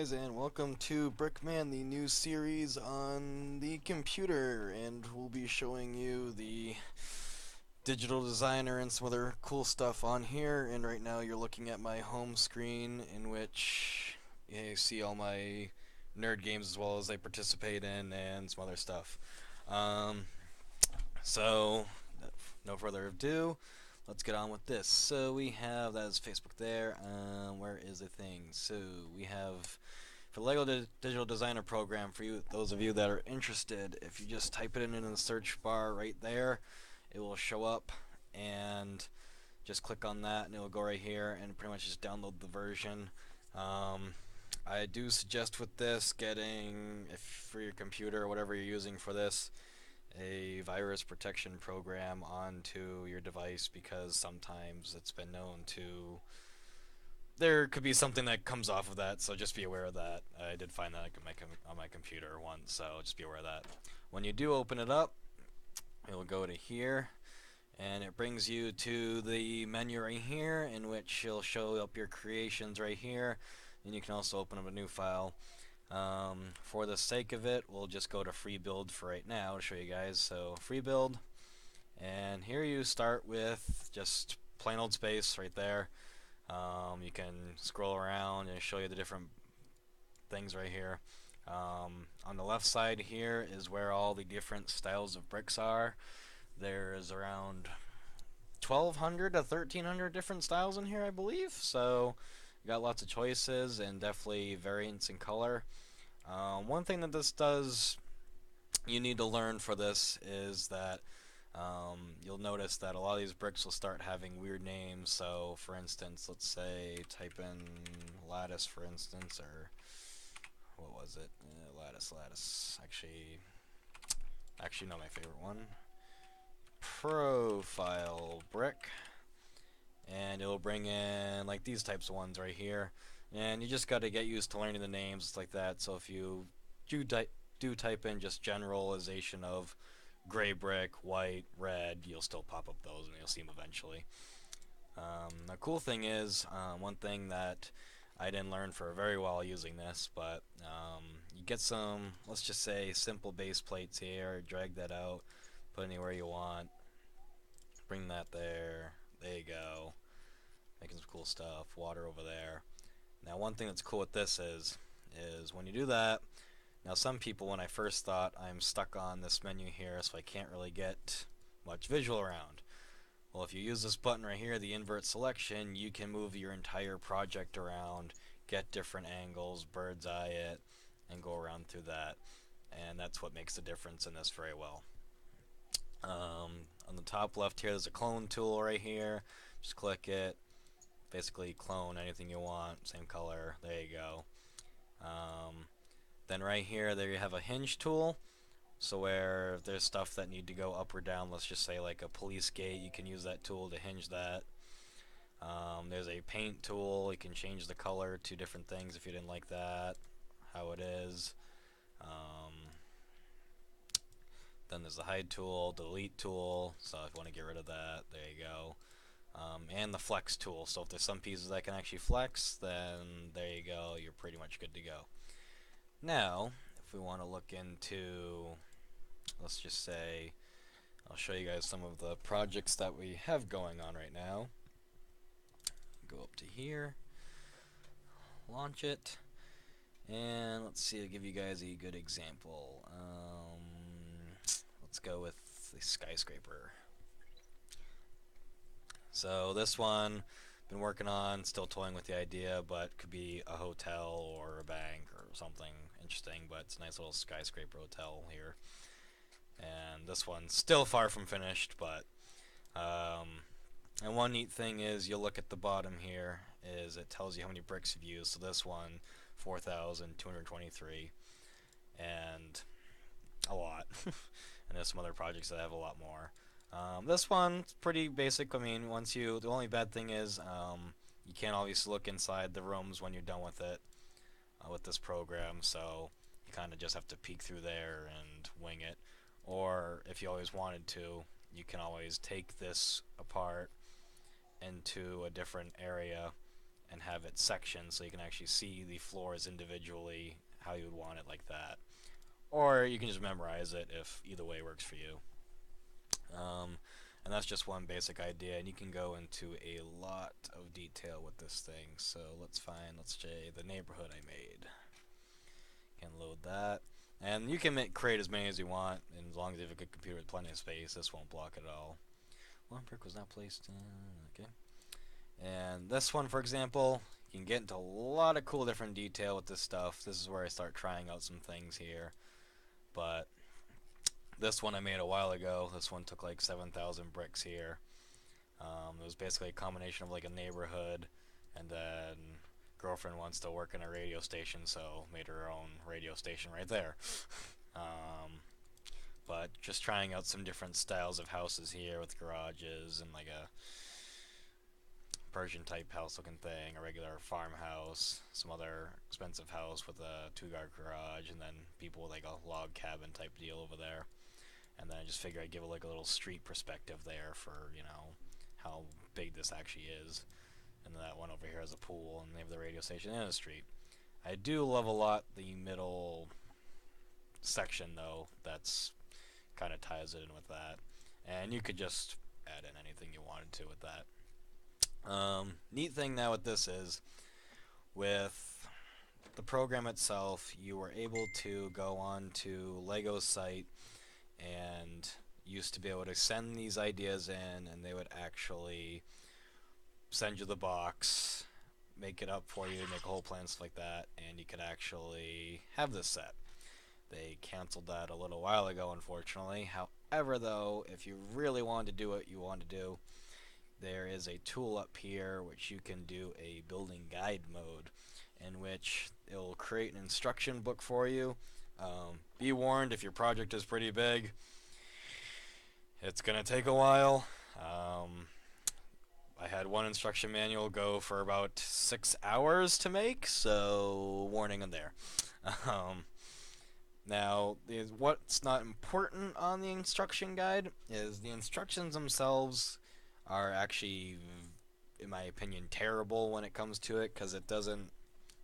guys, and welcome to Brickman, the new series on the computer, and we'll be showing you the digital designer and some other cool stuff on here. And right now you're looking at my home screen, in which you see all my nerd games as well as I participate in and some other stuff. Um, so, no further ado, let's get on with this. So we have, that is Facebook there. Where is the thing? So we have for Lego Digital Designer program, for you, those of you that are interested, if you just type it in the search bar right there, it will show up, and just click on that and it will go right here and pretty much just download the version. I do suggest with this getting, if for your computer or whatever you're using for this, a virus protection program onto your device, because sometimes it's been known to, there could be something that comes off of that, so just be aware of that. I did find that on my computer once, so just be aware of that. When you do open it up, it will go to here, and it brings you to the menu right here, in which it'll show up your creations right here, and you can also open up a new file. For the sake of it, we'll just go to free build for right now to show you guys. So free build, and here you start with just plain old space right there. You can scroll around and show you the different things right here. On the left side here is where all the different styles of bricks are. There's around 1,200 to 1,300 different styles in here, I believe. So you got lots of choices and definitely variance in color. One thing that this does, you need to learn for this, is that you'll notice that a lot of these bricks will start having weird names. So for instance, let's say type in lattice, for instance, or what was it? Lattice. Actually, not my favorite one. Profile brick, and it'll bring in like these types of ones right here. And you just got to get used to learning the names like that. So if you do type in just generalization of gray brick, white, red, you'll still pop up those and you'll see them eventually. The cool thing is, one thing that I didn't learn for a very while using this, but you get some, let's just say, simple base plates here, drag that out, put anywhere you want, bring that there, there you go, making some cool stuff, water over there. Now one thing that's cool with this is when you do that, now some people, when I first thought, I'm stuck on this menu here, so I can't really get much visual around. Well, if you use this button right here, the invert selection, you can move your entire project around, get different angles, bird's eye it, and go around through that. And that's what makes the difference in this very well. On the top left here, there's a clone tool right here. Just click it. Basically clone anything you want, same color. There you go. Then right here, there you have a hinge tool. So where if there's stuff that need to go up or down, let's just say like a police gate, you can use that tool to hinge that. There's a paint tool. You can change the color to different things if you didn't like that, how it is. Then there's the hide tool, delete tool, so if you want to get rid of that, there you go. And the flex tool, so if there's some pieces that can actually flex, then there you go, you're pretty much good to go. Now, if we want to look into, let's just say, I'll show you guys some of the projects that we have going on right now. Go up to here, launch it, and let's see, I'll give you guys a good example. Let's go with the skyscraper. So this one, been working on, still toying with the idea, but could be a hotel or a bank or something interesting, but it's a nice little skyscraper hotel here. And this one's still far from finished, but and one neat thing is, you'll look at the bottom here, is it tells you how many bricks you've used. So this one, 4,223, and a lot. And there's some other projects that have a lot more. This one's pretty basic. I mean, the only bad thing is you can't always look inside the rooms when you're done with it, with this program, so you kind of just have to peek through there and wing it. Or if you always wanted to, you can always take this apart into a different area and have it sectioned so you can actually see the floors individually how you would want it like that. Or you can just memorize it if either way works for you. Um, and that's just one basic idea, and you can go into a lot of detail with this thing. So let's say the neighborhood I made. You can load that. And you can create as many as you want, and as long as you have a good computer with plenty of space, this won't block it at all. One brick was not placed. Okay. And this one, for example, you can get into a lot of cool different detail with this stuff. This is where I start trying out some things here. But this one I made a while ago. This one took like 7,000 bricks here. It was basically a combination of like a neighborhood, and then girlfriend wants to work in a radio station, so made her own radio station right there. Um, but just trying out some different styles of houses here with garages and like a Persian type house looking thing, a regular farmhouse, some other expensive house with a two-car garage, and then people with like a log cabin type deal over there. And then I just figured I'd give it like a little street perspective there for, how big this actually is. And then that one over here has a pool, and they have the radio station and a street. I do love a lot the middle section though. That's kind of ties it in with that. And you could just add in anything you wanted to with that. Neat thing now with this is, with the program itself, you were able to go on to Lego's site and used to be able to send these ideas in, and they would actually send you the box, make it up for you, make a whole plan, stuff like that, and you could actually have this set. They canceled that a little while ago, unfortunately. However, though, if you really wanted to do what you want to do, there is a tool up here which you can do a building guide mode, in which it will create an instruction book for you. Be warned, if your project is pretty big, it's going to take a while. I had one instruction manual go for about 6 hours to make, so warning on there. Um, Now, what's not important on the instruction guide is the instructions themselves are actually, in my opinion, terrible when it comes to it, because it doesn't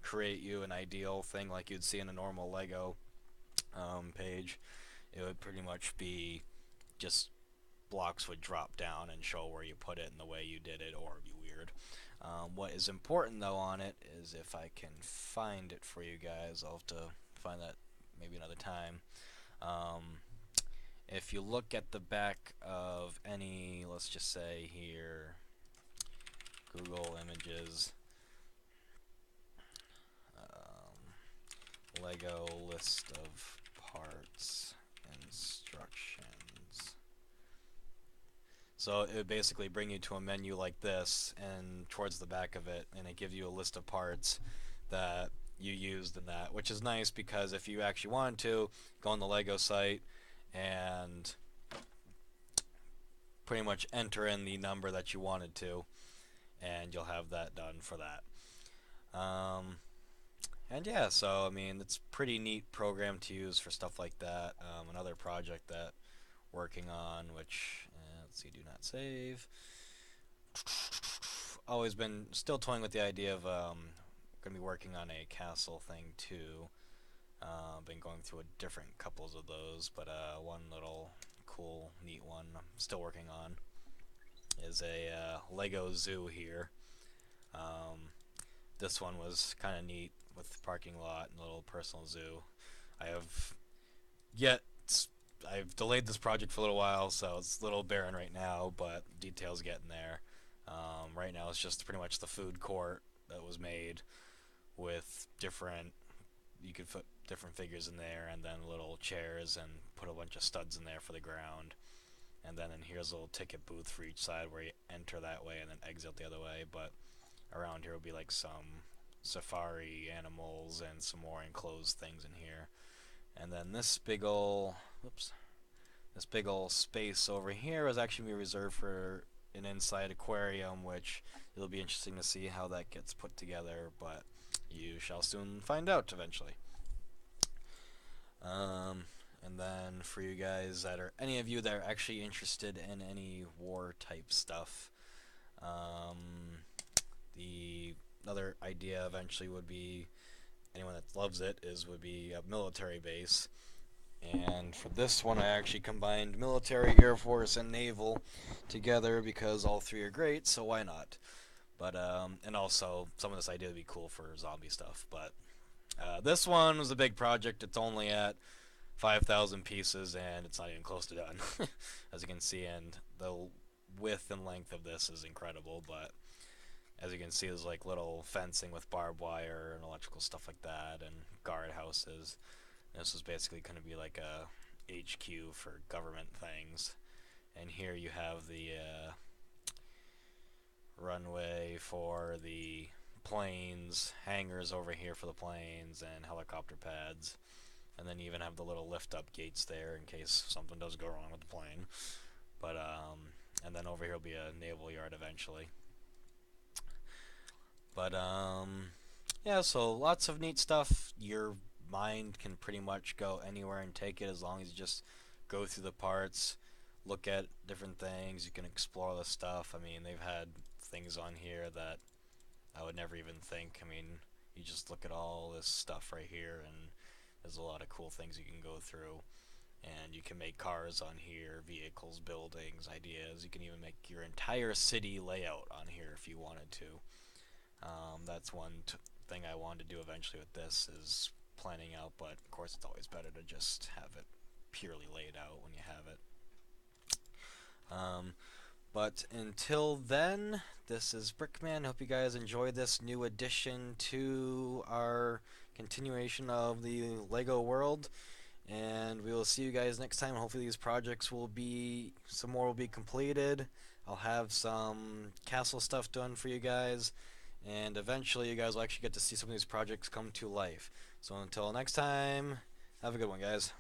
create you an ideal thing like you'd see in a normal Lego page. It would pretty much be just blocks would drop down and show where you put it and the way you did it, or it'd be weird. What is important though on it is, if I can find it for you guys, I'll have to find that maybe another time. Um, if you look at the back of any, let's just say here, Google Images, Lego list of parts instructions. So it would basically bring you to a menu like this, and towards the back of it, and it gives you a list of parts that you used in that, which is nice because if you actually wanted to go on the Lego site and pretty much enter in the number that you wanted to, and you'll have that done for that. And yeah, so I mean, it's a pretty neat program to use for stuff like that. Another project that working on, which let's see, do not save. Always been still toying with the idea of going to be working on a castle thing too. Been going through a different couples of those, but one little cool, neat one I'm still working on is a Lego zoo here. Um, this one was kind of neat with the parking lot and a little personal zoo. I have yet I've delayed this project for a little while, so it's a little barren right now, but details getting there. Right now it's just pretty much the food court that was made with different, you could put different figures in there, and then little chairs, and put a bunch of studs in there for the ground. And then here's a little ticket booth for each side where you enter that way and then exit the other way. But around here will be like some safari animals and some more enclosed things in here. And then this big ol' this big ol' space over here is actually reserved for an inside aquarium, which it'll be interesting to see how that gets put together, but you shall soon find out eventually. And then for you guys that are, any of you that are actually interested in any war type stuff, the another idea eventually would be, anyone that loves it, is would be a military base. And for this one, I actually combined military, Air Force, and naval together because all three are great. So why not? But and also some of this idea would be cool for zombie stuff. But this one was a big project. It's only at 5,000 pieces, and it's not even close to done, as you can see. And the width and length of this is incredible. But as you can see, there's like little fencing with barbed wire and electrical stuff like that, and guard houses. This is basically going to be like a HQ for government things. And here you have the runway for the planes, hangars over here for the planes, and helicopter pads. And then you even have the little lift up gates there in case something does go wrong with the plane. But and then over here will be a naval yard eventually. But yeah, so lots of neat stuff. Your mind can pretty much go anywhere and take it as long as you just go through the parts, look at different things. You can explore the stuff. I mean, they've had things on here that I would never even think. I mean, you just look at all this stuff right here, and there's a lot of cool things you can go through. And you can make cars on here, vehicles, buildings, ideas. You can even make your entire city layout on here if you wanted to. That's one thing I wanted to do eventually with this is planning out, but of course it's always better to just have it purely laid out when you have it. But until then, this is Brickman. Hope you guys enjoyed this new addition to our continuation of the Lego world. And we will see you guys next time. Hopefully these projects will be, some more will be completed. I'll have some castle stuff done for you guys. And eventually you guys will actually get to see some of these projects come to life. So until next time, have a good one, guys.